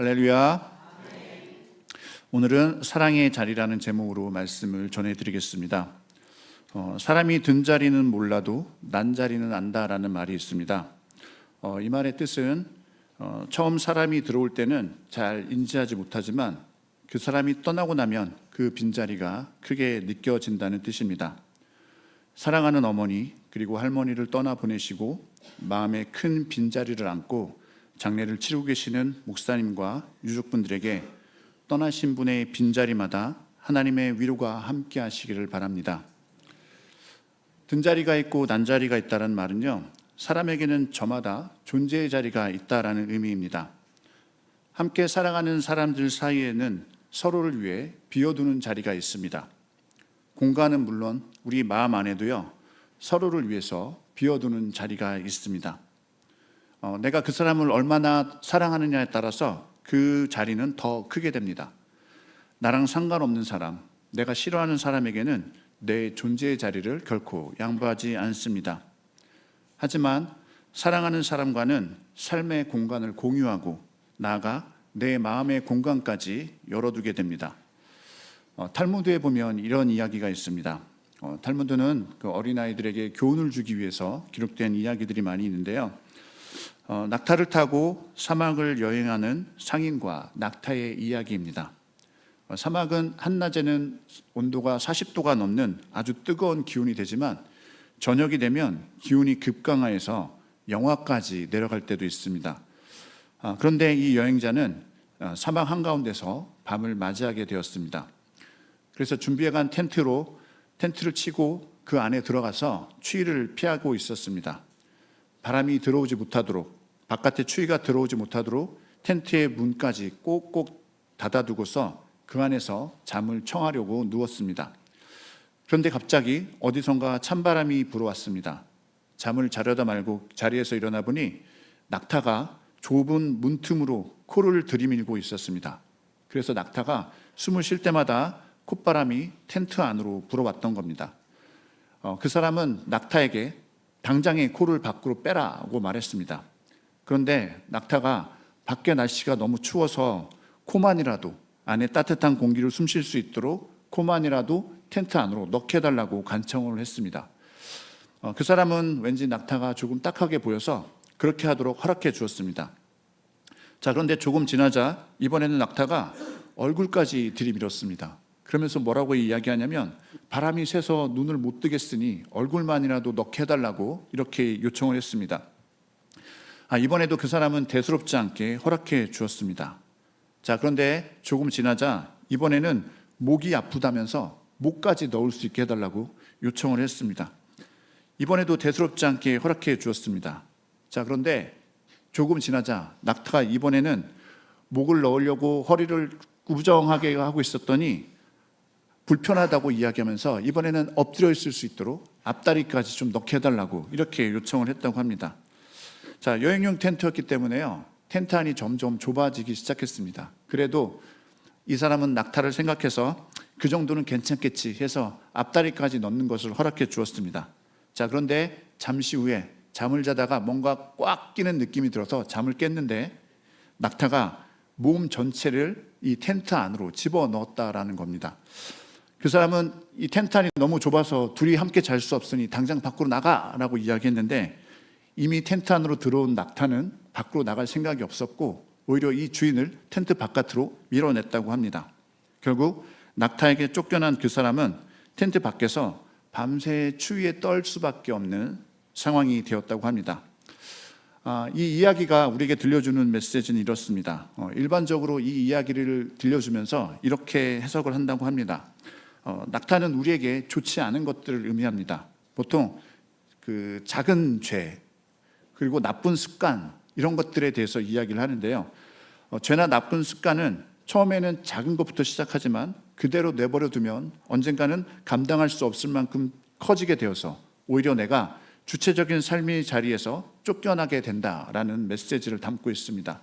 할렐루야. 오늘은 사랑의 자리라는 제목으로 말씀을 전해드리겠습니다. 사람이 든 자리는 몰라도 난 자리는 안다라는 말이 있습니다. 이 말의 뜻은 처음 사람이 들어올 때는 잘 인지하지 못하지만 그 사람이 떠나고 나면 그 빈자리가 크게 느껴진다는 뜻입니다. 사랑하는 어머니 그리고 할머니를 떠나보내시고 마음에 큰 빈자리를 안고 장례를 치르고 계시는 목사님과 유족분들에게 떠나신 분의 빈자리마다 하나님의 위로가 함께 하시기를 바랍니다. 든 자리가 있고 난 자리가 있다는 말은요, 사람에게는 저마다 존재의 자리가 있다라는 의미입니다. 함께 살아가는 사람들 사이에는 서로를 위해 비워두는 자리가 있습니다. 공간은 물론 우리 마음 안에도요, 서로를 위해서 비워두는 자리가 있습니다. 내가 그 사람을 얼마나 사랑하느냐에 따라서 그 자리는 더 크게 됩니다. 나랑 상관없는 사람, 내가 싫어하는 사람에게는 내 존재의 자리를 결코 양보하지 않습니다. 하지만 사랑하는 사람과는 삶의 공간을 공유하고 나아가 내 마음의 공간까지 열어두게 됩니다. 탈무드에 보면 이런 이야기가 있습니다. 탈무드는 그 어린아이들에게 교훈을 주기 위해서 기록된 이야기들이 많이 있는데요. 낙타를 타고 사막을 여행하는 상인과 낙타의 이야기입니다. 사막은 한낮에는 온도가 40도가 넘는 아주 뜨거운 기온이 되지만 저녁이 되면 기온이 급강하여서 영하까지 내려갈 때도 있습니다. 그런데 이 여행자는 사막 한가운데서 밤을 맞이하게 되었습니다. 그래서 준비해간 텐트를 치고 그 안에 들어가서 추위를 피하고 있었습니다. 바람이 들어오지 못하도록, 바깥에 추위가 들어오지 못하도록 텐트의 문까지 꼭꼭 닫아두고서 그 안에서 잠을 청하려고 누웠습니다. 그런데 갑자기 어디선가 찬바람이 불어왔습니다. 잠을 자려다 말고 자리에서 일어나 보니 낙타가 좁은 문틈으로 코를 들이밀고 있었습니다. 그래서 낙타가 숨을 쉴 때마다 콧바람이 텐트 안으로 불어왔던 겁니다. 그 사람은 낙타에게 당장에 코를 밖으로 빼라고 말했습니다. 그런데 낙타가 밖에 날씨가 너무 추워서 코만이라도 안에 따뜻한 공기를 숨쉴 수 있도록 코만이라도 텐트 안으로 넣게 해달라고 간청을 했습니다. 그 사람은 왠지 낙타가 조금 딱하게 보여서 그렇게 하도록 허락해 주었습니다. 그런데 조금 지나자 이번에는 낙타가 얼굴까지 들이밀었습니다. 그러면서 뭐라고 이야기하냐면 바람이 세서 눈을 못 뜨겠으니 얼굴만이라도 넣게 해달라고 이렇게 요청을 했습니다. 이번에도 그 사람은 대수롭지 않게 허락해 주었습니다. 그런데 조금 지나자 이번에는 목이 아프다면서 목까지 넣을 수 있게 해달라고 요청을 했습니다. 이번에도 대수롭지 않게 허락해 주었습니다. 그런데 조금 지나자 낙타가 이번에는 목을 넣으려고 허리를 구부정하게 하고 있었더니 불편하다고 이야기하면서 이번에는 엎드려 있을 수 있도록 앞다리까지 좀 넣게 해달라고 이렇게 요청을 했다고 합니다. 여행용 텐트였기 때문에요, 텐트 안이 점점 좁아지기 시작했습니다. 그래도 이 사람은 낙타를 생각해서 그 정도는 괜찮겠지 해서 앞다리까지 넣는 것을 허락해 주었습니다. 그런데 잠시 후에 잠을 자다가 뭔가 꽉 끼는 느낌이 들어서 잠을 깼는데 낙타가 몸 전체를 이 텐트 안으로 집어넣었다라는 겁니다. 그 사람은 이 텐트 안이 너무 좁아서 둘이 함께 잘 수 없으니 당장 밖으로 나가라고 이야기했는데 이미 텐트 안으로 들어온 낙타는 밖으로 나갈 생각이 없었고 오히려 이 주인을 텐트 바깥으로 밀어냈다고 합니다. 결국 낙타에게 쫓겨난 그 사람은 텐트 밖에서 밤새 추위에 떨 수밖에 없는 상황이 되었다고 합니다. 이 이야기가 우리에게 들려주는 메시지는 이렇습니다. 일반적으로 이 이야기를 들려주면서 이렇게 해석을 한다고 합니다. 낙타는 우리에게 좋지 않은 것들을 의미합니다. 보통 그 작은 죄 그리고 나쁜 습관 이런 것들에 대해서 이야기를 하는데요. 죄나 나쁜 습관은 처음에는 작은 것부터 시작하지만 그대로 내버려 두면 언젠가는 감당할 수 없을 만큼 커지게 되어서 오히려 내가 주체적인 삶의 자리에서 쫓겨나게 된다라는 메시지를 담고 있습니다.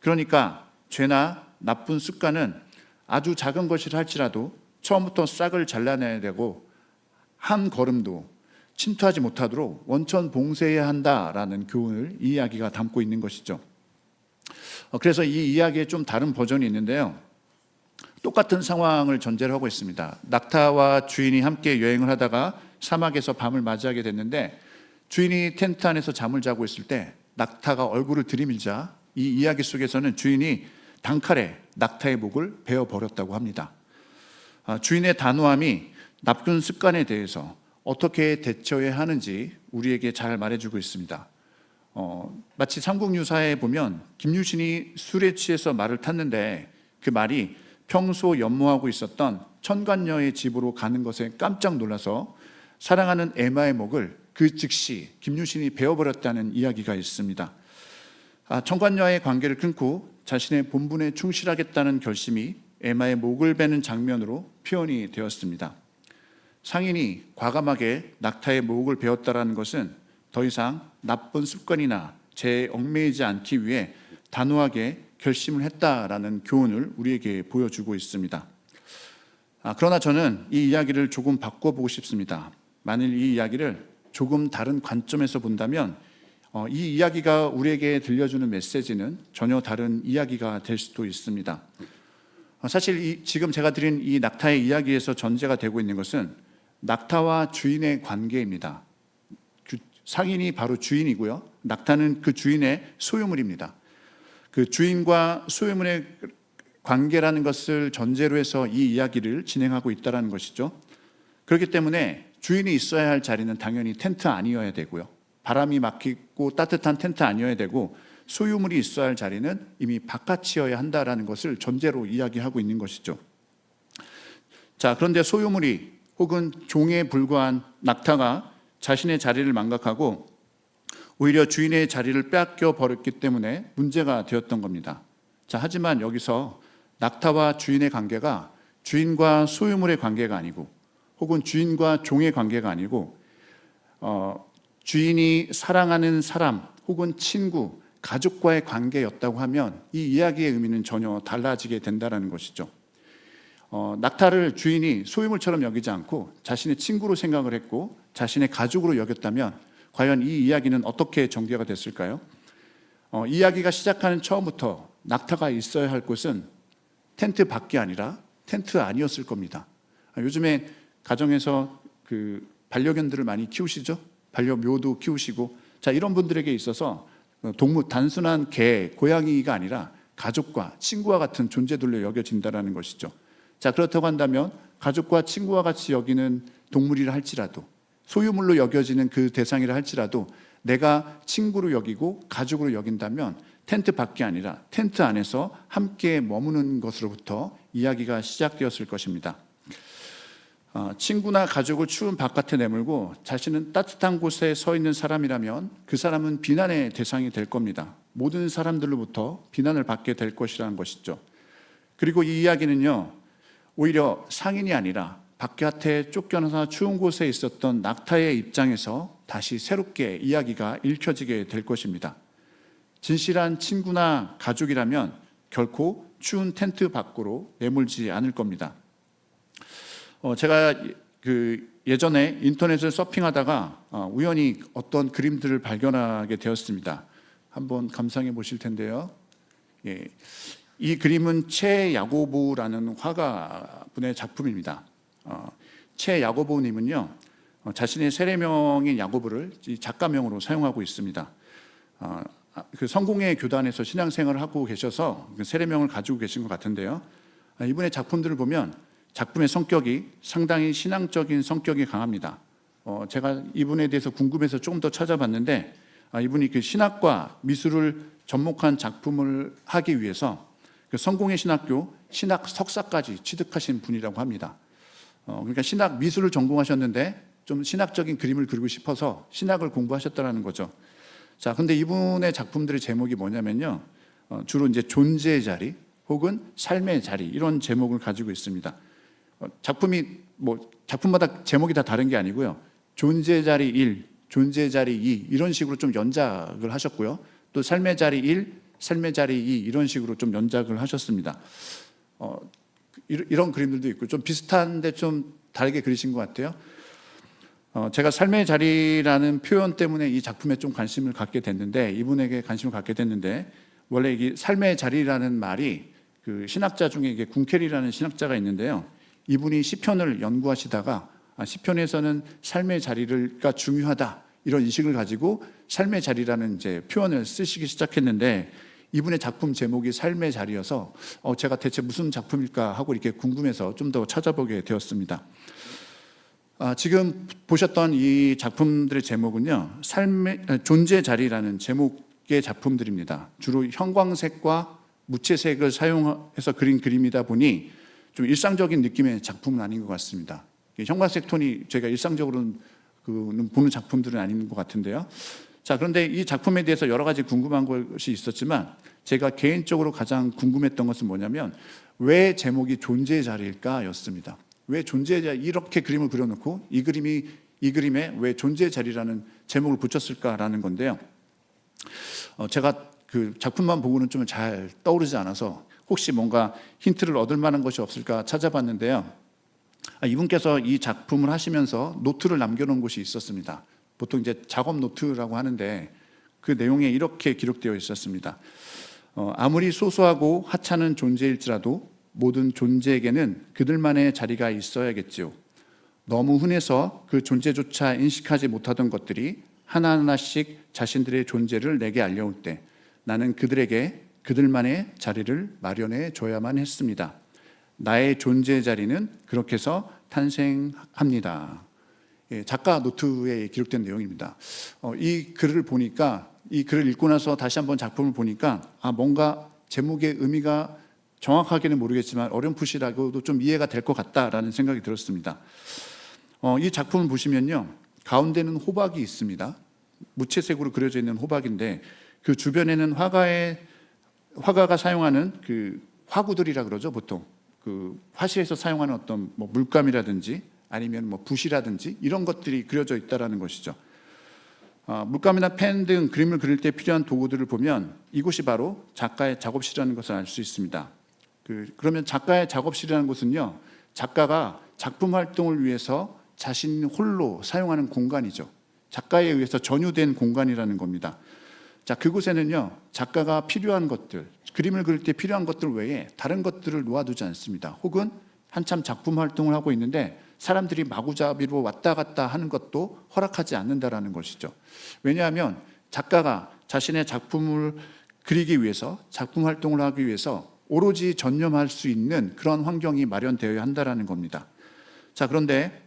그러니까 죄나 나쁜 습관은 아주 작은 것이라 할지라도 처음부터 싹을 잘라내야 되고 한 걸음도 침투하지 못하도록 원천 봉쇄해야 한다라는 교훈을 이 이야기가 담고 있는 것이죠. 그래서 이 이야기에 좀 다른 버전이 있는데요. 똑같은 상황을 전제로 하고 있습니다. 낙타와 주인이 함께 여행을 하다가 사막에서 밤을 맞이하게 됐는데, 주인이 텐트 안에서 잠을 자고 있을 때 낙타가 얼굴을 들이밀자 이 이야기 속에서는 주인이 단칼에 낙타의 목을 베어 버렸다고 합니다. 주인의 단호함이 나쁜 습관에 대해서 어떻게 대처해야 하는지 우리에게 잘 말해주고 있습니다. 마치 삼국유사에 보면 김유신이 술에 취해서 말을 탔는데 그 말이 평소 연모하고 있었던 천관녀의 집으로 가는 것에 깜짝 놀라서 사랑하는 에마의 목을 그 즉시 김유신이 베어버렸다는 이야기가 있습니다. 천관녀와의 관계를 끊고 자신의 본분에 충실하겠다는 결심이 에마의 목을 베는 장면으로 표현이 되었습니다. 상인이 과감하게 낙타의 목을 베었다라는 것은 더 이상 나쁜 습관이나 죄에 얽매이지 않기 위해 단호하게 결심을 했다라는 교훈을 우리에게 보여주고 있습니다. 그러나 저는 이 이야기를 조금 바꿔보고 싶습니다. 만일 이 이야기를 조금 다른 관점에서 본다면 이 이야기가 우리에게 들려주는 메시지는 전혀 다른 이야기가 될 수도 있습니다. 사실 지금 제가 드린 이 낙타의 이야기에서 전제가 되고 있는 것은 낙타와 주인의 관계입니다. 상인이 바로 주인이고요, 낙타는 그 주인의 소유물입니다. 그 주인과 소유물의 관계라는 것을 전제로 해서 이 이야기를 진행하고 있다는 것이죠. 그렇기 때문에 주인이 있어야 할 자리는 당연히 텐트 아니어야 되고요, 바람이 막히고 따뜻한 텐트 아니어야 되고, 소유물이 있어야 할 자리는 이미 바깥이어야 한다라는 것을 전제로 이야기하고 있는 것이죠. 자, 그런데 소유물이 혹은 종에 불과한 낙타가 자신의 자리를 망각하고 오히려 주인의 자리를 빼앗겨 버렸기 때문에 문제가 되었던 겁니다. 자, 하지만 여기서 낙타와 주인의 관계가 주인과 소유물의 관계가 아니고, 혹은 주인과 종의 관계가 아니고, 주인이 사랑하는 사람 혹은 친구, 가족과의 관계였다고 하면 이 이야기의 의미는 전혀 달라지게 된다는 것이죠. 낙타를 주인이 소유물처럼 여기지 않고 자신의 친구로 생각을 했고 자신의 가족으로 여겼다면 과연 이 이야기는 어떻게 전개가 됐을까요? 이야기가 시작하는 처음부터 낙타가 있어야 할 곳은 텐트 밖이 아니라 텐트 아니었을 겁니다. 요즘에 가정에서 그 반려견들을 많이 키우시죠? 반려묘도 키우시고, 자, 이런 분들에게 있어서 동물, 단순한 개, 고양이가 아니라 가족과 친구와 같은 존재들로 여겨진다는 것이죠. 자, 그렇다고 한다면 가족과 친구와 같이 여기는 동물이라 할지라도, 소유물로 여겨지는 그 대상이라 할지라도 내가 친구로 여기고 가족으로 여긴다면 텐트 밖이 아니라 텐트 안에서 함께 머무는 것으로부터 이야기가 시작되었을 것입니다. 친구나 가족을 추운 바깥에 내몰고 자신은 따뜻한 곳에 서 있는 사람이라면 그 사람은 비난의 대상이 될 겁니다. 모든 사람들로부터 비난을 받게 될 것이라는 것이죠. 그리고 이 이야기는요, 오히려 상인이 아니라 바깥에 쫓겨나서 추운 곳에 있었던 낙타의 입장에서 다시 새롭게 이야기가 읽혀지게 될 것입니다. 진실한 친구나 가족이라면 결코 추운 텐트 밖으로 내몰지 않을 겁니다. 제가 예전에 인터넷을 서핑하다가 우연히 어떤 그림들을 발견하게 되었습니다. 한번 감상해 보실 텐데요. 이 그림은 채 야고보라는 화가분의 작품입니다. 채 야고보님은요, 자신의 세례명인 야고보를 작가명으로 사용하고 있습니다. 그 성공회 교단에서 신앙생활을 하고 계셔서 세례명을 가지고 계신 것 같은데요. 이분의 작품들을 보면 작품의 성격이 상당히 신앙적인 성격이 강합니다. 제가 이분에 대해서 궁금해서 조금 더 찾아봤는데, 이분이 그 신학과 미술을 접목한 작품을 하기 위해서 그 성공회 신학교 신학 석사까지 취득하신 분이라고 합니다. 그러니까 신학 미술을 전공하셨는데 좀 신학적인 그림을 그리고 싶어서 신학을 공부하셨다는 거죠. 자, 근데 이분의 작품들의 제목이 뭐냐면요, 주로 이제 존재의 자리 혹은 삶의 자리, 이런 제목을 가지고 있습니다. 작품이 작품마다 제목이 다 다른 게 아니고요, 존재의 자리 1, 존재의 자리 2 이런 식으로 좀 연작을 하셨고요, 또 삶의 자리 1, 삶의 자리 2 이런 식으로 좀 연작을 하셨습니다. 이런 그림들도 있고 좀 비슷한데 좀 다르게 그리신 것 같아요. 제가 삶의 자리라는 표현 때문에 이 작품에 좀 관심을 갖게 됐는데, 이분에게 관심을 갖게 됐는데, 원래 이 삶의 자리라는 말이 그 신학자 중에 이게 군켈이라는 신학자가 있는데요. 이분이 시편을 연구하시다가 시편에서는 삶의 자리가 중요하다 이런 인식을 가지고 삶의 자리라는 이제 표현을 쓰시기 시작했는데 이분의 작품 제목이 삶의 자리여서 제가 대체 무슨 작품일까 하고 이렇게 궁금해서 좀 더 찾아보게 되었습니다. 지금 보셨던 이 작품들의 제목은요, 존재 자리라는 제목의 작품들입니다. 주로 형광색과 무채색을 사용해서 그린 그림이다 보니 좀 일상적인 느낌의 작품은 아닌 것 같습니다. 형광색 톤이 제가 일상적으로는 보는 작품들은 아닌 것 같은데요. 자, 그런데 이 작품에 대해서 여러 가지 궁금한 것이 있었지만 제가 개인적으로 가장 궁금했던 것은 뭐냐면 왜 제목이 존재 자리일까 였습니다. 왜 존재 자리, 이렇게 그림을 그려놓고 이 그림에 왜 존재 자리라는 제목을 붙였을까라는 건데요. 제가 그 작품만 보고는 좀 잘 떠오르지 않아서 혹시 뭔가 힌트를 얻을 만한 것이 없을까 찾아봤는데요. 이분께서 이 작품을 하시면서 노트를 남겨놓은 곳이 있었습니다. 보통 이제 작업 노트라고 하는데 그 내용에 이렇게 기록되어 있었습니다. 아무리 소소하고 하찮은 존재일지라도 모든 존재에게는 그들만의 자리가 있어야겠지요. 너무 흔해서 그 존재조차 인식하지 못하던 것들이 하나하나씩 자신들의 존재를 내게 알려올 때 나는 그들에게 그들만의 자리를 마련해 줘야만 했습니다. 나의 존재 자리는 그렇게 해서 탄생합니다. 작가 노트에 기록된 내용입니다. 이 글을 보니까, 이 글을 읽고 나서 다시 한번 작품을 보니까 뭔가 제목의 의미가 정확하게는 모르겠지만 어렴풋이라고도 좀 이해가 될 것 같다라는 생각이 들었습니다. 이 작품을 보시면요, 가운데는 호박이 있습니다. 무채색으로 그려져 있는 호박인데 그 주변에는 화가가 사용하는 그 화구들이라 그러죠. 보통 그 화실에서 사용하는 어떤 물감이라든지 아니면 붓이라든지 이런 것들이 그려져 있다라는 것이죠. 물감이나 펜 등 그림을 그릴 때 필요한 도구들을 보면 이곳이 바로 작가의 작업실이라는 것을 알 수 있습니다. 그러면 작가의 작업실이라는 곳은요, 작가가 작품 활동을 위해서 자신 홀로 사용하는 공간이죠. 작가에 의해서 전유된 공간이라는 겁니다. 자, 그곳에는요, 작가가 필요한 것들, 그림을 그릴 때 필요한 것들 외에 다른 것들을 놓아두지 않습니다. 혹은 한참 작품 활동을 하고 있는데 사람들이 마구잡이로 왔다 갔다 하는 것도 허락하지 않는다라는 것이죠. 왜냐하면 작가가 자신의 작품을 그리기 위해서, 작품 활동을 하기 위해서 오로지 전념할 수 있는 그런 환경이 마련되어야 한다라는 겁니다. 자, 그런데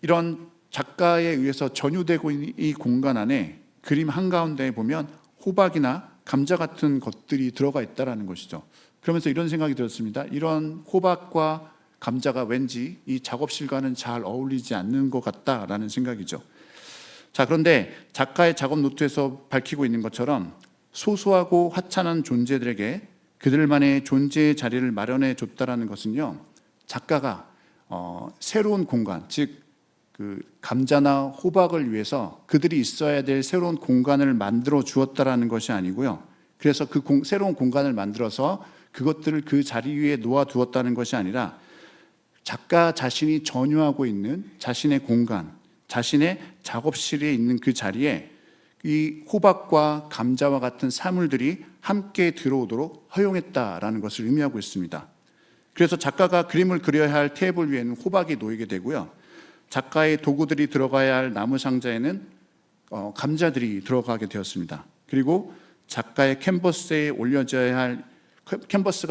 이런 작가에 의해서 전유되고 있는 이 공간 안에 그림 한가운데에 보면 호박이나 감자 같은 것들이 들어가 있다는 것이죠. 그러면서 이런 생각이 들었습니다. 이런 호박과 감자가 왠지 이 작업실과는 잘 어울리지 않는 것 같다라는 생각이죠. 자, 그런데 작가의 작업 노트에서 밝히고 있는 것처럼 소소하고 하찮은 존재들에게 그들만의 존재의 자리를 마련해 줬다라는 것은요, 작가가 새로운 공간, 즉 그 감자나 호박을 위해서 그들이 있어야 될 새로운 공간을 만들어 주었다라는 것이 아니고요. 그래서 그 새로운 공간을 만들어서 그것들을 그 자리 위에 놓아 두었다는 것이 아니라 작가 자신이 전유하고 있는 자신의 공간, 자신의 작업실에 있는 그 자리에 이 호박과 감자와 같은 사물들이 함께 들어오도록 허용했다라는 것을 의미하고 있습니다. 그래서 작가가 그림을 그려야 할 테이블 위에는 호박이 놓이게 되고요. 작가의 도구들이 들어가야 할 나무 상자에는 감자들이 들어가게 되었습니다. 그리고 작가의 캔버스가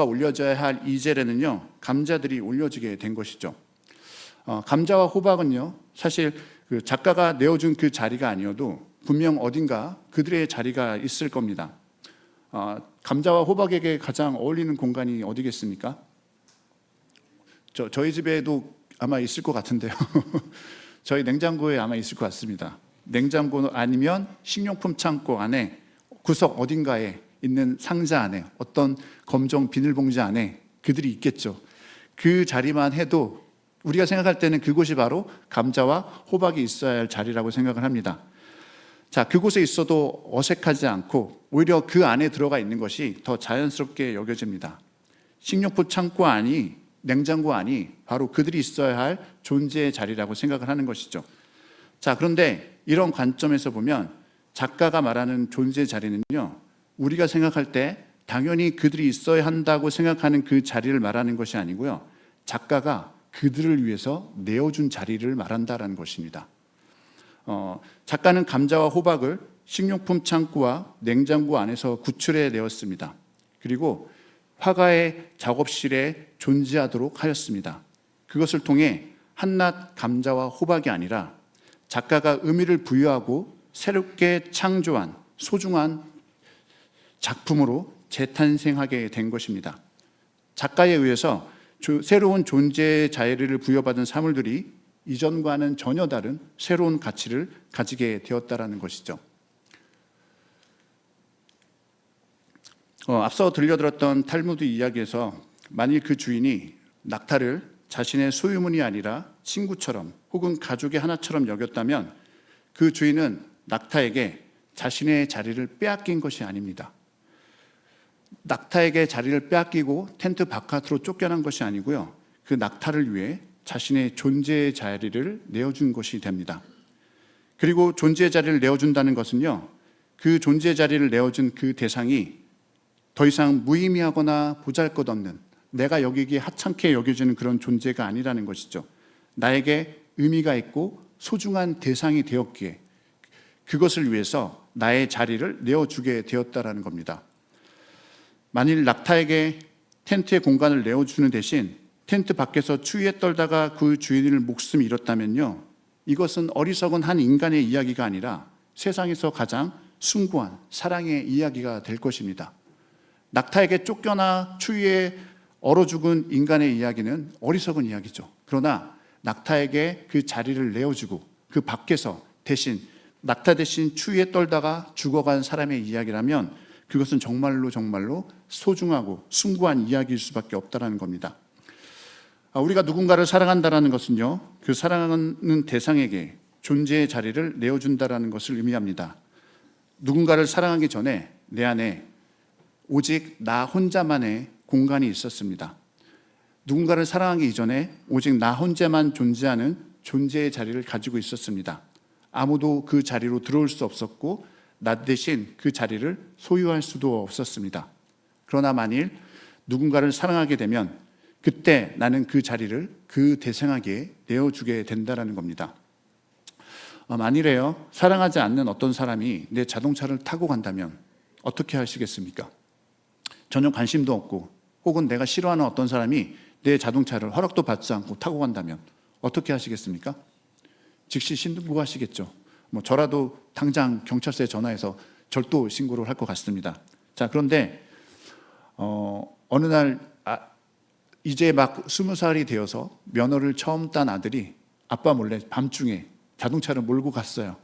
올려져야 할 이젤에는요, 감자들이 올려지게 된 것이죠. 감자와 호박은요, 사실 그 작가가 내어준 그 자리가 아니어도 분명 어딘가 그들의 자리가 있을 겁니다. 감자와 호박에게 가장 어울리는 공간이 어디겠습니까? 저희 집에도 아마 있을 것 같은데요. 저희 냉장고에 아마 있을 것 같습니다. 냉장고 아니면 식료품 창고 안에 구석 어딘가에 있는 상자 안에 어떤 검정 비닐봉지 안에 그들이 있겠죠. 그 자리만 해도 우리가 생각할 때는 그곳이 바로 감자와 호박이 있어야 할 자리라고 생각을 합니다. 자, 그곳에 있어도 어색하지 않고 오히려 그 안에 들어가 있는 것이 더 자연스럽게 여겨집니다. 식료품 창고 안이, 냉장고 안이 바로 그들이 있어야 할 존재의 자리라고 생각을 하는 것이죠. 자, 그런데 이런 관점에서 보면 작가가 말하는 존재의 자리는요, 우리가 생각할 때 당연히 그들이 있어야 한다고 생각하는 그 자리를 말하는 것이 아니고요. 작가가 그들을 위해서 내어준 자리를 말한다라는 것입니다. 작가는 감자와 호박을 식료품 창고와 냉장고 안에서 구출해 내었습니다. 그리고 화가의 작업실에 존재하도록 하였습니다. 그것을 통해 한낱 감자와 호박이 아니라 작가가 의미를 부여하고 새롭게 창조한 소중한 작품으로 재탄생하게 된 것입니다. 작가에 의해서 새로운 존재의 자리를 부여받은 사물들이 이전과는 전혀 다른 새로운 가치를 가지게 되었다라는 것이죠. 앞서 들려들었던 탈무드 이야기에서 만일 그 주인이 낙타를 자신의 소유물이 아니라 친구처럼 혹은 가족의 하나처럼 여겼다면 그 주인은 낙타에게 자신의 자리를 빼앗긴 것이 아닙니다. 낙타에게 자리를 빼앗기고 텐트 바깥으로 쫓겨난 것이 아니고요. 그 낙타를 위해 자신의 존재의 자리를 내어준 것이 됩니다. 그리고 존재의 자리를 내어준다는 것은요, 그 존재의 자리를 내어준 그 대상이 더 이상 무의미하거나 보잘것없는, 내가 여기기에 하찮게 여겨지는 그런 존재가 아니라는 것이죠. 나에게 의미가 있고 소중한 대상이 되었기에 그것을 위해서 나의 자리를 내어주게 되었다라는 겁니다. 만일 낙타에게 텐트의 공간을 내어주는 대신 텐트 밖에서 추위에 떨다가 그 주인을 목숨이 잃었다면요, 이것은 어리석은 한 인간의 이야기가 아니라 세상에서 가장 숭고한 사랑의 이야기가 될 것입니다. 낙타에게 쫓겨나 추위에 얼어 죽은 인간의 이야기는 어리석은 이야기죠. 그러나 낙타에게 그 자리를 내어주고 그 밖에서 대신 낙타 대신 추위에 떨다가 죽어간 사람의 이야기라면 그것은 정말로 소중하고 숭고한 이야기일 수밖에 없다는 겁니다. 우리가 누군가를 사랑한다는 것은요, 그 사랑하는 대상에게 존재의 자리를 내어준다는 것을 의미합니다. 누군가를 사랑하기 전에 내 안에 오직 나 혼자만의 공간이 있었습니다. 누군가를 사랑하기 이전에 오직 나 혼자만 존재하는 존재의 자리를 가지고 있었습니다. 아무도 그 자리로 들어올 수 없었고 나 대신 그 자리를 소유할 수도 없었습니다. 그러나 만일 누군가를 사랑하게 되면 그때 나는 그 자리를 그 대상에게 내어주게 된다는 겁니다. 만일에요, 사랑하지 않는 어떤 사람이 내 자동차를 타고 간다면 어떻게 하시겠습니까? 전혀 관심도 없고 혹은 내가 싫어하는 어떤 사람이 내 자동차를 허락도 받지 않고 타고 간다면 어떻게 하시겠습니까? 즉시 신고하시겠죠. 저라도 당장 경찰서에 전화해서 절도 신고를 할 것 같습니다. 자, 그런데 어느 날 이제 막 20살이 되어서 면허를 처음 딴 아들이 아빠 몰래 밤중에 자동차를 몰고 갔어요.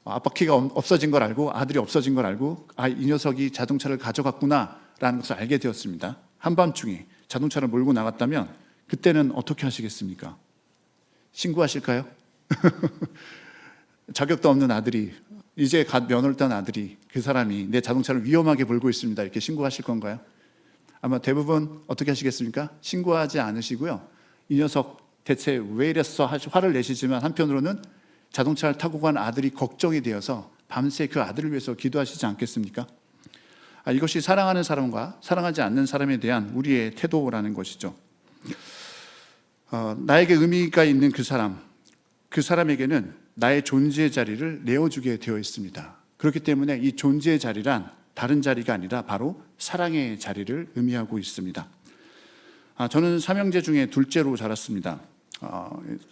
아빠 키가 없어진 걸 알고, 아들이 없어진 걸 알고, 이 녀석이 자동차를 가져갔구나라는 것을 알게 되었습니다. 한밤중에 자동차를 몰고 나갔다면 그때는 어떻게 하시겠습니까? 신고하실까요? 자격도 없는 아들이, 이제 갓 면허를 딴 아들이, 그 사람이 내 자동차를 위험하게 몰고 있습니다, 이렇게 신고하실 건가요? 아마 대부분 어떻게 하시겠습니까? 신고하지 않으시고요, 이 녀석 대체 왜 이랬어 화를 내시지만 한편으로는 자동차를 타고 간 아들이 걱정이 되어서 밤새 그 아들을 위해서 기도하시지 않겠습니까? 이것이 사랑하는 사람과 사랑하지 않는 사람에 대한 우리의 태도라는 것이죠. 나에게 의미가 있는 그 사람에게는 나의 존재의 자리를 내어주게 되어 있습니다. 그렇기 때문에 이 존재의 자리란 다른 자리가 아니라 바로 사랑의 자리를 의미하고 있습니다. 저는 삼형제 중에 둘째로 자랐습니다.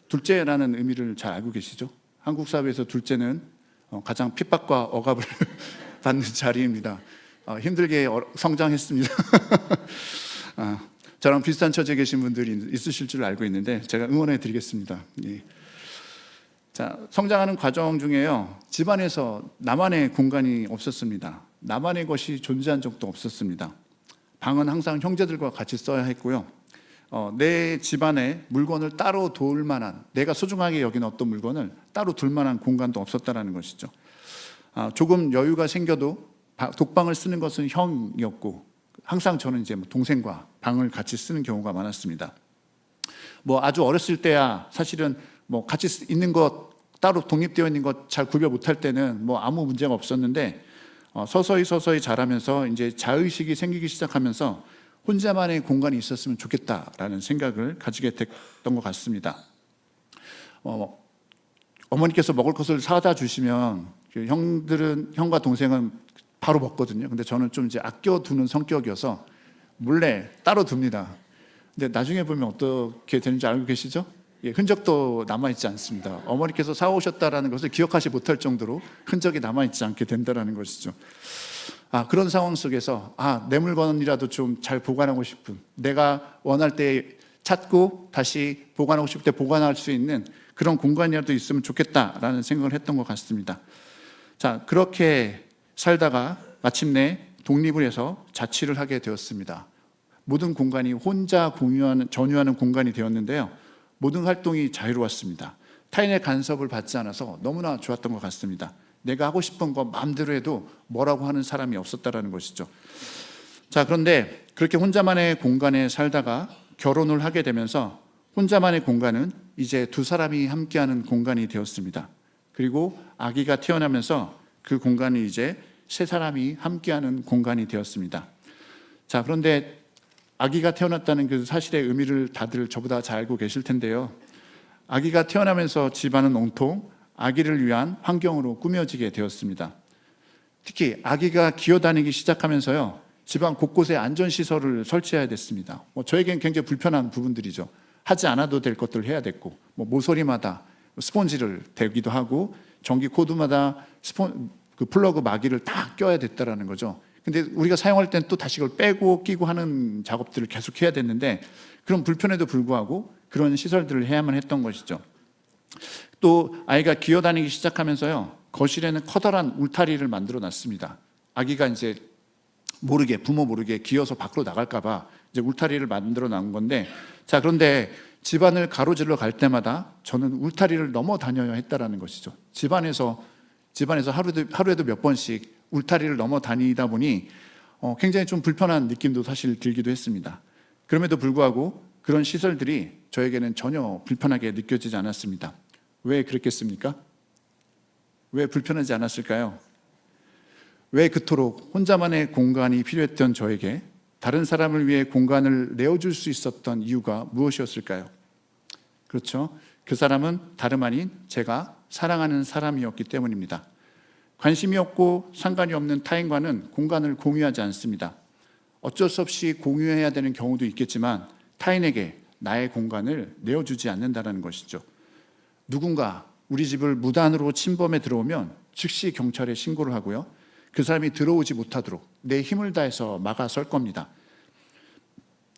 둘째라는 의미를 잘 알고 계시죠? 한국 사회에서 둘째는 가장 핍박과 억압을 받는 자리입니다. 힘들게 성장했습니다. 저랑 비슷한 처지에 계신 분들이 있으실 줄 알고 있는데 제가 응원해 드리겠습니다. 예. 자, 성장하는 과정 중에요, 집안에서 나만의 공간이 없었습니다. 나만의 것이 존재한 적도 없었습니다. 방은 항상 형제들과 같이 써야 했고요. 내 집안에 물건을 따로 둘 만한, 내가 소중하게 여기는 어떤 물건을 따로 둘 만한 공간도 없었다는 것이죠. 조금 여유가 생겨도 독방을 쓰는 것은 형이었고, 항상 저는 이제 동생과 방을 같이 쓰는 경우가 많았습니다. 아주 어렸을 때야 사실은 같이 있는 것, 따로 독립되어 있는 것 잘 구별 못할 때는 아무 문제가 없었는데, 서서히 자라면서 이제 자의식이 생기기 시작하면서 혼자만의 공간이 있었으면 좋겠다라는 생각을 가지게 됐던 것 같습니다. 어머니께서 먹을 것을 사다 주시면 형과 동생은 바로 먹거든요. 근데 저는 좀 이제 아껴두는 성격이어서 몰래 따로 둡니다. 근데 나중에 보면 어떻게 되는지 알고 계시죠? 흔적도 남아있지 않습니다. 어머니께서 사오셨다라는 것을 기억하지 못할 정도로 흔적이 남아있지 않게 된다는 것이죠. 그런 상황 속에서 내 물건이라도 좀 잘 보관하고 싶은, 내가 원할 때 찾고 다시 보관하고 싶을 때 보관할 수 있는 그런 공간이라도 있으면 좋겠다라는 생각을 했던 것 같습니다. 자, 그렇게 살다가 마침내 독립을 해서 자취를 하게 되었습니다. 모든 공간이 혼자 전유하는 공간이 되었는데요. 모든 활동이 자유로웠습니다. 타인의 간섭을 받지 않아서 너무나 좋았던 것 같습니다. 내가 하고 싶은 거 마음대로 해도 뭐라고 하는 사람이 없었다라는 것이죠. 자, 그런데 그렇게 혼자만의 공간에 살다가 결혼을 하게 되면서 혼자만의 공간은 이제 두 사람이 함께하는 공간이 되었습니다. 그리고 아기가 태어나면서 그 공간이 이제 세 사람이 함께하는 공간이 되었습니다. 자, 그런데 아기가 태어났다는 그 사실의 의미를 다들 저보다 잘 알고 계실 텐데요. 아기가 태어나면서 집안은 온통 아기를 위한 환경으로 꾸며지게 되었습니다. 특히 아기가 기어다니기 시작하면서요, 집안 곳곳에 안전시설을 설치해야 됐습니다. 저에겐 굉장히 불편한 부분들이죠. 하지 않아도 될 것들을 해야 됐고, 모서리마다 스폰지를 대기도 하고, 전기 코드마다 그 플러그 마개를 다 껴야 됐다라는 거죠. 근데 우리가 사용할 때는 또 다시 그걸 빼고 끼고 하는 작업들을 계속 해야 됐는데, 그런 불편에도 불구하고 그런 시설들을 해야만 했던 것이죠. 또 아이가 기어다니기 시작하면서요, 거실에는 커다란 울타리를 만들어 놨습니다. 아기가 이제 부모 모르게 기어서 밖으로 나갈까봐 이제 울타리를 만들어 놓은 건데, 자, 그런데 집안을 가로질러 갈 때마다 저는 울타리를 넘어 다녀야 했다라는 것이죠. 집안에서 하루에도 몇 번씩 울타리를 넘어 다니다 보니 굉장히 좀 불편한 느낌도 사실 들기도 했습니다. 그럼에도 불구하고 그런 시설들이 저에게는 전혀 불편하게 느껴지지 않았습니다. 왜 그랬겠습니까? 왜 불편하지 않았을까요? 왜 그토록 혼자만의 공간이 필요했던 저에게 다른 사람을 위해 공간을 내어줄 수 있었던 이유가 무엇이었을까요? 그렇죠. 그 사람은 다름 아닌 제가 사랑하는 사람이었기 때문입니다. 관심이 없고 상관이 없는 타인과는 공간을 공유하지 않습니다. 어쩔 수 없이 공유해야 되는 경우도 있겠지만 타인에게 나의 공간을 내어주지 않는다는 것이죠. 누군가 우리 집을 무단으로 침범해 들어오면 즉시 경찰에 신고를 하고요, 그 사람이 들어오지 못하도록 내 힘을 다해서 막아설 겁니다.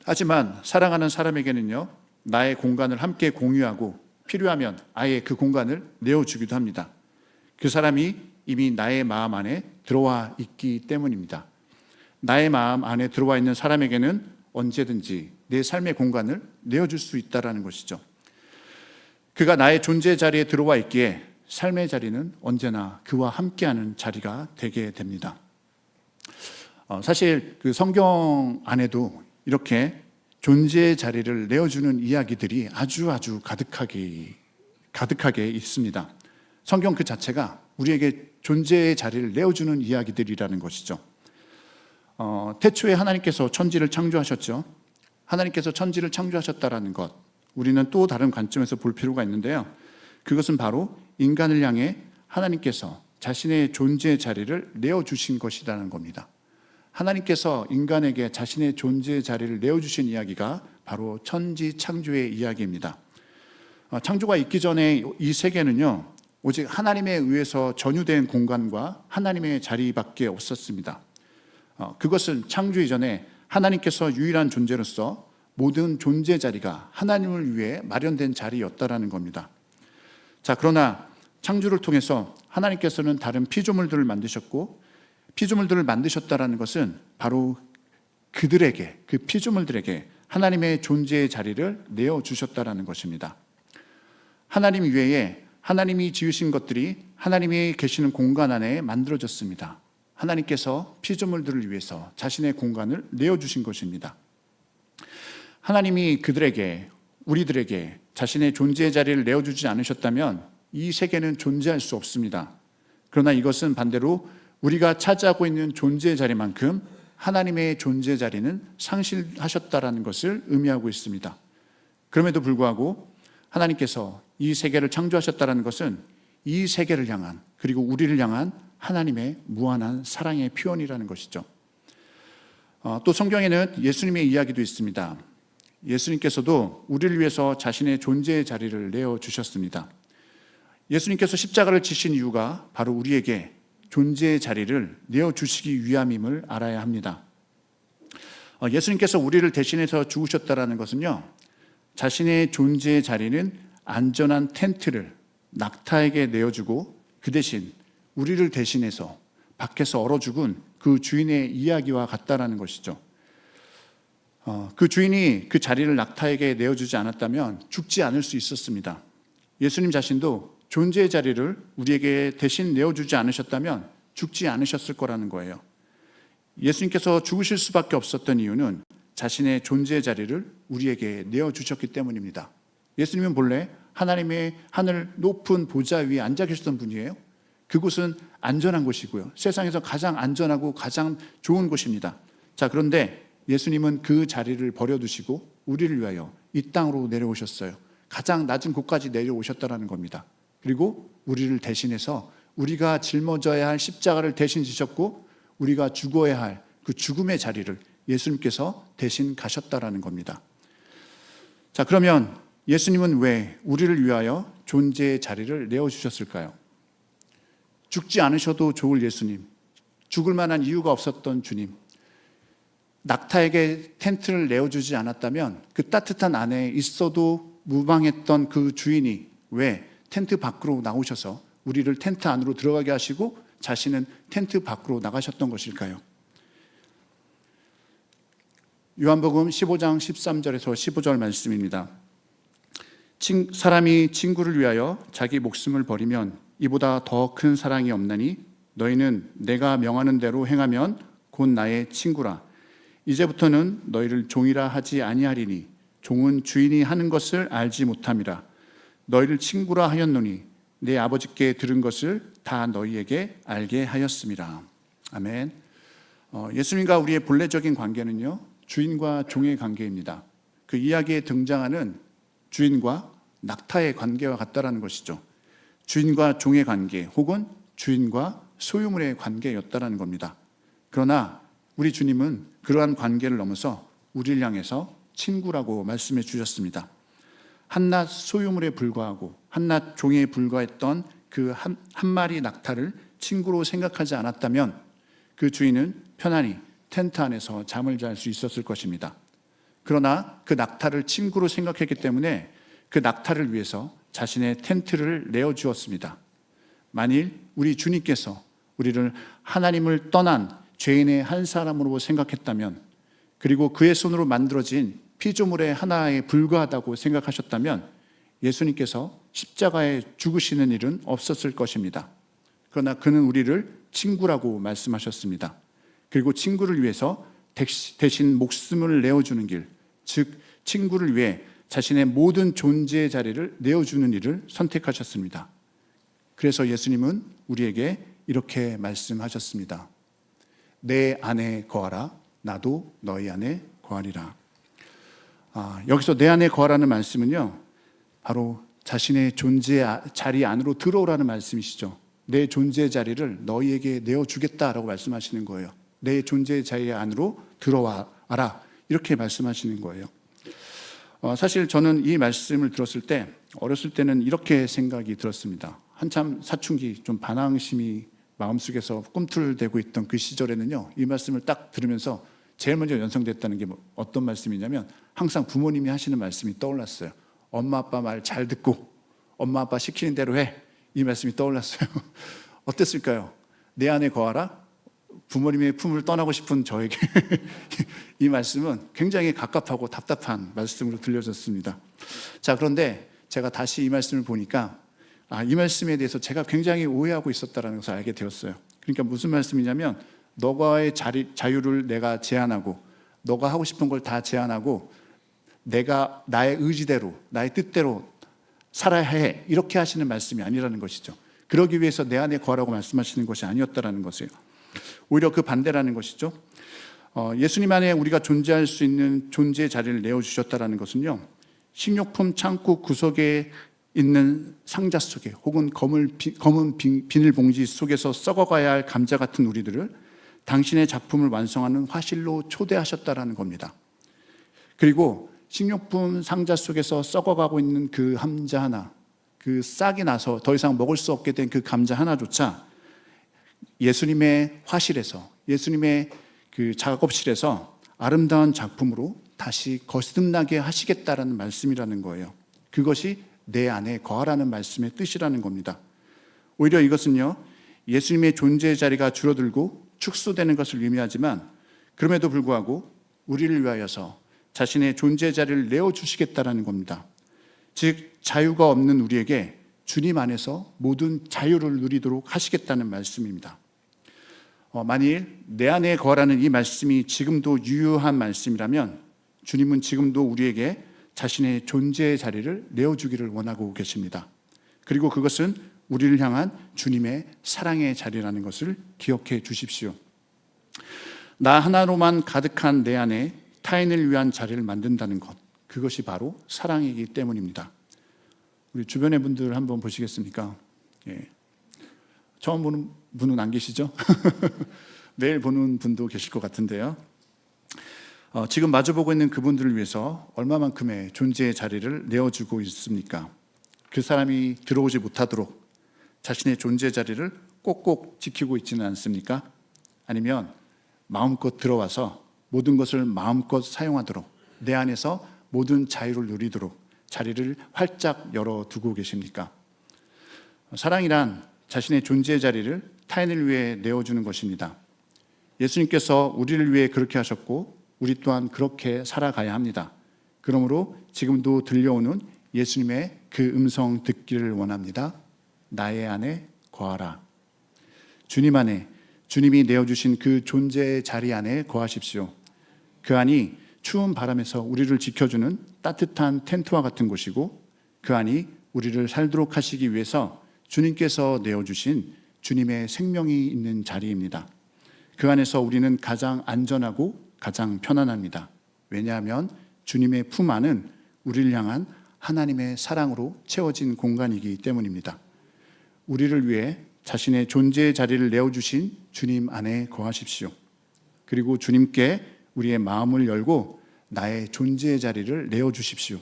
하지만 사랑하는 사람에게는요, 나의 공간을 함께 공유하고 필요하면 아예 그 공간을 내어주기도 합니다. 그 사람이 이미 나의 마음 안에 들어와 있기 때문입니다. 나의 마음 안에 들어와 있는 사람에게는 언제든지 내 삶의 공간을 내어줄 수 있다는 것이죠. 그가 나의 존재 자리에 들어와 있기에 삶의 자리는 언제나 그와 함께하는 자리가 되게 됩니다. 사실 그 성경 안에도 이렇게 존재의 자리를 내어주는 이야기들이 아주 가득하게 있습니다. 성경 그 자체가 우리에게 존재의 자리를 내어주는 이야기들이라는 것이죠. 태초에 하나님께서 천지를 창조하셨죠. 하나님께서 천지를 창조하셨다라는 것, 우리는 또 다른 관점에서 볼 필요가 있는데요. 그것은 바로 인간을 향해 하나님께서 자신의 존재의 자리를 내어주신 것이라는 겁니다. 하나님께서 인간에게 자신의 존재의 자리를 내어주신 이야기가 바로 천지 창조의 이야기입니다. 창조가 있기 전에 이 세계는요, 오직 하나님에 의해서 전유된 공간과 하나님의 자리밖에 없었습니다. 그것은 창조 이전에 하나님께서 유일한 존재로서 모든 존재 자리가 하나님을 위해 마련된 자리였다라는 겁니다. 자, 그러나 창조를 통해서 하나님께서는 다른 피조물들을 만드셨고, 피조물들을 만드셨다라는 것은 바로 그들에게, 그 피조물들에게 하나님의 존재의 자리를 내어주셨다라는 것입니다. 하나님 외에 하나님이 지으신 것들이 하나님이 계시는 공간 안에 만들어졌습니다. 하나님께서 피조물들을 위해서 자신의 공간을 내어주신 것입니다. 하나님이 그들에게, 우리들에게 자신의 존재의 자리를 내어주지 않으셨다면 이 세계는 존재할 수 없습니다. 그러나 이것은 반대로 우리가 차지하고 있는 존재의 자리만큼 하나님의 존재 자리는 상실하셨다라는 것을 의미하고 있습니다. 그럼에도 불구하고 하나님께서 이 세계를 창조하셨다는 것은 이 세계를 향한, 그리고 우리를 향한 하나님의 무한한 사랑의 표현이라는 것이죠. 또 성경에는 예수님의 이야기도 있습니다. 예수님께서도 우리를 위해서 자신의 존재의 자리를 내어주셨습니다. 예수님께서 십자가를 지신 이유가 바로 우리에게 존재의 자리를 내어주시기 위함임을 알아야 합니다. 예수님께서 우리를 대신해서 죽으셨다는 것은요, 자신의 존재의 자리는 안전한 텐트를 낙타에게 내어주고 그 대신 우리를 대신해서 밖에서 얼어 죽은 그 주인의 이야기와 같다라는 것이죠. 그 주인이 그 자리를 낙타에게 내어주지 않았다면 죽지 않을 수 있었습니다. 예수님 자신도 존재의 자리를 우리에게 대신 내어주지 않으셨다면 죽지 않으셨을 거라는 거예요. 예수님께서 죽으실 수밖에 없었던 이유는 자신의 존재의 자리를 우리에게 내어주셨기 때문입니다. 예수님은 본래 하나님의 하늘 높은 보좌 위에 앉아 계셨던 분이에요. 그곳은 안전한 곳이고요, 세상에서 가장 안전하고 가장 좋은 곳입니다. 자, 그런데 예수님은 그 자리를 버려두시고 우리를 위하여 이 땅으로 내려오셨어요. 가장 낮은 곳까지 내려오셨다는 겁니다. 그리고 우리를 대신해서 우리가 짊어져야 할 십자가를 대신 지셨고 우리가 죽어야 할 그 죽음의 자리를 예수님께서 대신 가셨다라는 겁니다. 자, 그러면 예수님은 왜 우리를 위하여 존재의 자리를 내어주셨을까요? 죽지 않으셔도 좋을 예수님, 죽을 만한 이유가 없었던 주님, 낙타에게 텐트를 내어주지 않았다면 그 따뜻한 안에 있어도 무방했던 그 주인이 왜 텐트 밖으로 나오셔서 우리를 텐트 안으로 들어가게 하시고 자신은 텐트 밖으로 나가셨던 것일까요? 요한복음 15장 13절에서 15절 말씀입니다. 사람이 친구를 위하여 자기 목숨을 버리면 이보다 더 큰 사랑이 없나니 너희는 내가 명하는 대로 행하면 곧 나의 친구라. 이제부터는 너희를 종이라 하지 아니하리니 종은 주인이 하는 것을 알지 못함이라. 너희를 친구라 하였노니 내 아버지께 들은 것을 다 너희에게 알게 하였음이라. 아멘. 예수님과 우리의 본래적인 관계는요, 주인과 종의 관계입니다. 그 이야기에 등장하는 주인과 낙타의 관계와 같다라는 것이죠. 주인과 종의 관계 혹은 주인과 소유물의 관계였다라는 겁니다. 그러나 우리 주님은 그러한 관계를 넘어서 우리를 향해서 친구라고 말씀해 주셨습니다. 한낱 소유물에 불과하고 한낱 종에 불과했던 그 한 마리 낙타를 친구로 생각하지 않았다면 그 주인은 편안히 텐트 안에서 잠을 잘 수 있었을 것입니다. 그러나 그 낙타를 친구로 생각했기 때문에 그 낙타를 위해서 자신의 텐트를 내어주었습니다. 만일 우리 주님께서 우리를 하나님을 떠난 죄인의 한 사람으로 생각했다면, 그리고 그의 손으로 만들어진 피조물의 하나에 불과하다고 생각하셨다면 예수님께서 십자가에 죽으시는 일은 없었을 것입니다. 그러나 그는 우리를 친구라고 말씀하셨습니다. 그리고 친구를 위해서 대신 목숨을 내어주는 길, 즉 친구를 위해 자신의 모든 존재의 자리를 내어주는 일을 선택하셨습니다. 그래서 예수님은 우리에게 이렇게 말씀하셨습니다. 내 안에 거하라, 나도 너희 안에 거하리라. 여기서 내 안에 거하라는 말씀은요, 바로 자신의 존재의 자리 안으로 들어오라는 말씀이시죠. 내 존재의 자리를 너희에게 내어주겠다라고 말씀하시는 거예요. 내 존재의 자리 안으로 들어와라, 이렇게 말씀하시는 거예요. 사실 저는 이 말씀을 들었을 때 어렸을 때는 이렇게 생각이 들었습니다. 한참 사춘기, 좀 반항심이 마음속에서 꿈틀대고 있던 그 시절에는요, 이 말씀을 딱 들으면서 제일 먼저 연상됐다는 게 어떤 말씀이냐면 항상 부모님이 하시는 말씀이 떠올랐어요. 엄마 아빠 말 잘 듣고 엄마 아빠 시키는 대로 해, 이 말씀이 떠올랐어요. 어땠을까요? 내 안에 거하라? 부모님의 품을 떠나고 싶은 저에게 이 말씀은 굉장히 갑갑하고 답답한 말씀으로 들려졌습니다. 자, 그런데 제가 다시 이 말씀을 보니까 이 말씀에 대해서 제가 굉장히 오해하고 있었다는 것을 알게 되었어요. 그러니까 무슨 말씀이냐면 너가의 자유를 내가 제한하고 너가 하고 싶은 걸 다 제한하고 내가 나의 의지대로 나의 뜻대로 살아야 해, 이렇게 하시는 말씀이 아니라는 것이죠. 그러기 위해서 내 안에 거하라고 말씀하시는 것이 아니었다는 것이에요. 오히려 그 반대라는 것이죠. 예수님 안에 우리가 존재할 수 있는 존재의 자리를 내어주셨다는 것은요, 식료품 창고 구석에 있는 상자 속에 혹은 검은 비닐봉지 속에서 썩어가야 할 감자 같은 우리들을 당신의 작품을 완성하는 화실로 초대하셨다라는 겁니다. 그리고 식료품 상자 속에서 썩어가고 있는 그 감자 하나, 그 싹이 나서 더 이상 먹을 수 없게 된 그 감자 하나조차 예수님의 화실에서, 예수님의 그 작업실에서 아름다운 작품으로 다시 거듭나게 하시겠다라는 말씀이라는 거예요. 그것이 내 안에 거하라는 말씀의 뜻이라는 겁니다. 오히려 이것은요, 예수님의 존재의 자리가 줄어들고 축소되는 것을 의미하지만, 그럼에도 불구하고 우리를 위하여서 자신의 존재의 자리를 내어주시겠다라는 겁니다. 즉 자유가 없는 우리에게 주님 안에서 모든 자유를 누리도록 하시겠다는 말씀입니다. 만일 내 안에 거하라는 이 말씀이 지금도 유효한 말씀이라면 주님은 지금도 우리에게 자신의 존재의 자리를 내어주기를 원하고 계십니다. 그리고 그것은 우리를 향한 주님의 사랑의 자리라는 것을 기억해 주십시오. 나 하나로만 가득한 내 안에 타인을 위한 자리를 만든다는 것, 그것이 바로 사랑이기 때문입니다. 우리 주변의 분들 한번 보시겠습니까? 예. 처음 보는 분은 안 계시죠? 내일 보는 분도 계실 것 같은데요. 지금 마주보고 있는 그분들을 위해서 얼마만큼의 존재의 자리를 내어주고 있습니까? 그 사람이 들어오지 못하도록 자신의 존재의 자리를 꼭꼭 지키고 있지는 않습니까? 아니면 마음껏 들어와서 모든 것을 마음껏 사용하도록, 내 안에서 모든 자유를 누리도록 자리를 활짝 열어두고 계십니까? 사랑이란 자신의 존재의 자리를 타인을 위해 내어주는 것입니다. 예수님께서 우리를 위해 그렇게 하셨고 우리 또한 그렇게 살아가야 합니다. 그러므로 지금도 들려오는 예수님의 그 음성 듣기를 원합니다. 나의 안에 거하라. 주님 안에, 주님이 내어주신 그 존재의 자리 안에 거하십시오. 그 안이 추운 바람에서 우리를 지켜주는 따뜻한 텐트와 같은 곳이고, 그 안이 우리를 살도록 하시기 위해서 주님께서 내어주신 주님의 생명이 있는 자리입니다. 그 안에서 우리는 가장 안전하고 가장 편안합니다. 왜냐하면 주님의 품 안은 우리를 향한 하나님의 사랑으로 채워진 공간이기 때문입니다. 우리를 위해 자신의 존재의 자리를 내어주신 주님 안에 거하십시오. 그리고 주님께 우리의 마음을 열고 나의 존재의 자리를 내어주십시오.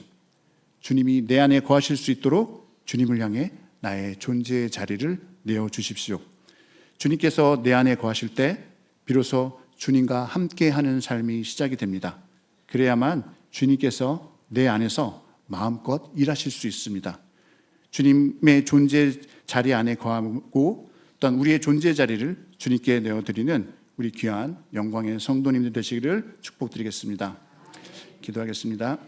주님이 내 안에 거하실 수 있도록 주님을 향해 나의 존재의 자리를 내어주십시오. 주님께서 내 안에 거하실 때 비로소 주님과 함께하는 삶이 시작이 됩니다. 그래야만 주님께서 내 안에서 마음껏 일하실 수 있습니다. 주님의 존재 자리 안에 거하고 또한 우리의 존재 자리를 주님께 내어드리는 우리 귀한 영광의 성도님들 되시기를 축복드리겠습니다. 기도하겠습니다.